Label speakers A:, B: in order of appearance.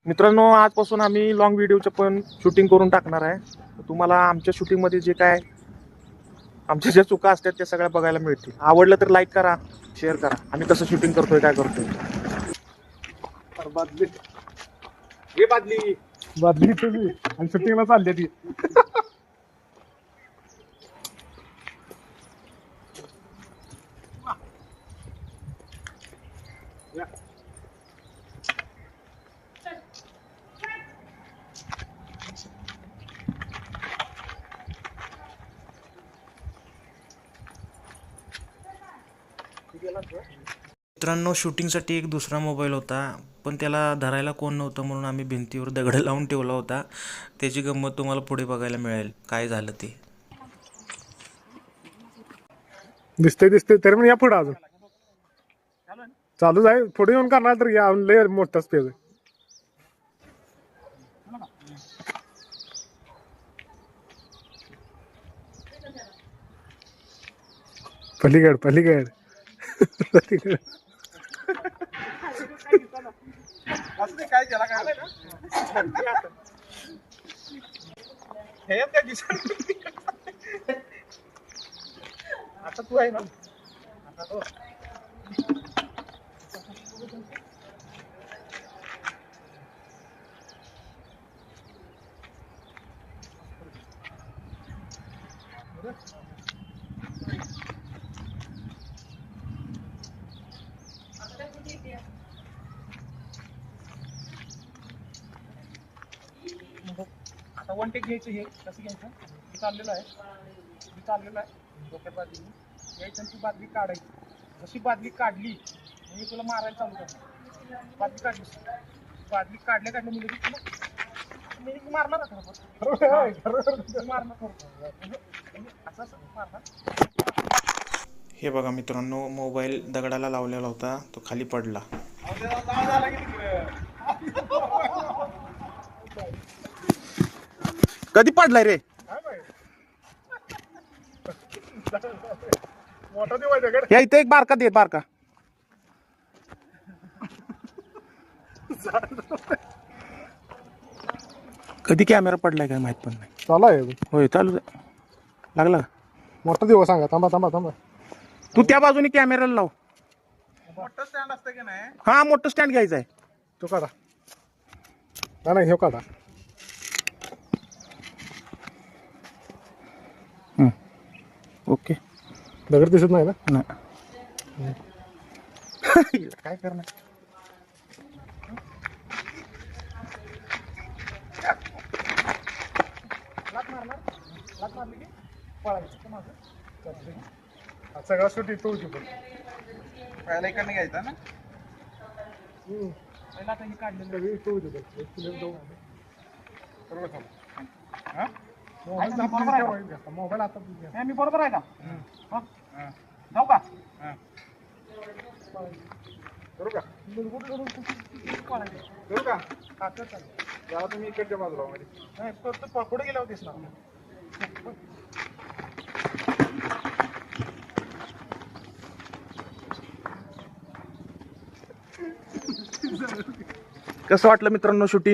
A: मित्रांनो, आजपासून आम्ही लॉंग व्हिडिओचं पण शूटिंग करून टाकणार आहे. तुम्हाला आमच्या शूटिंगमध्ये जे काय आमच्या ज्या चुका असतात त्या सगळ्या बघायला मिळतील. आवडलं तर लाईक करा, शेअर करा. आम्ही कसं शूटिंग करतोय, काय करतोय.
B: बादली हे बादली बादली तुझी आणि शूटिंगला चालली ती.
C: मित्रांनो, शूटिंगसाठी एक दुसरा मोबाईल होता, पण त्याला धरायला कोण नव्हतं म्हणून आम्ही भिंतीवर दगड लावून ठेवला होता. त्याची गंमत तुम्हाला पुढे बघायला मिळेल काय झालं ते.
B: दिसते तरी पण या पुढे अजून चालूच आहे. पुढे येऊन करणार तर या लय मोठा स्पेस आहे. पलीकड पलीकड पलीकड
A: काय केला काय आता तू आहे ना. आता वन टेक घ्यायचं. हे कसं घ्यायचं, हे चाललेलं आहे, हे चाललेलं आहे डोक्यात बादली घ्यायचं आणि ती बादली काढायची. जशी बादली काढली मी तुला मारायला चालू करतो. बादली काढली, बादली काढल्या म्हणजे तुला मी मारणार मारणार.
C: हे बघा मित्रांनो, मोबाईल दगडाला लावलेला होता, तो खाली पडला.
A: कधी पडलाय रे?
B: मोठा देवाय दगड.
A: या इथे एक बारका दे, बारका. कधी कॅमेरा पडलाय काय माहित पण नाही.
B: चालू आहे
A: होय, चालू आहे. लागला का?
B: मोठा देवा सांगा. थांबा थांबा थांबा.
A: तू त्या बाजूने कॅमेराला लाव.
B: मोठं स्टँड असतं की नाही,
A: हा, मोठं स्टँड घ्यायचं आहे.
B: तो काढा. नाही हे काढा.
A: ओके.
B: दगड दिसत नाही ना.
A: नाही. काय करणार.
B: सगळा सुटी तो होती पण
A: पहिला इकडनं घ्यायचा ना.
B: पहिला आता ही काढलेली तो होती मोबाईल आता
A: मी बरोबर आहे का? जाऊ का?
B: करू का करू का जरा तुम्ही इकडच्या बाजूला मध्ये
A: पुढे गेला होतीस ना. कसं वाटलं मित्रांनो शूटिंग?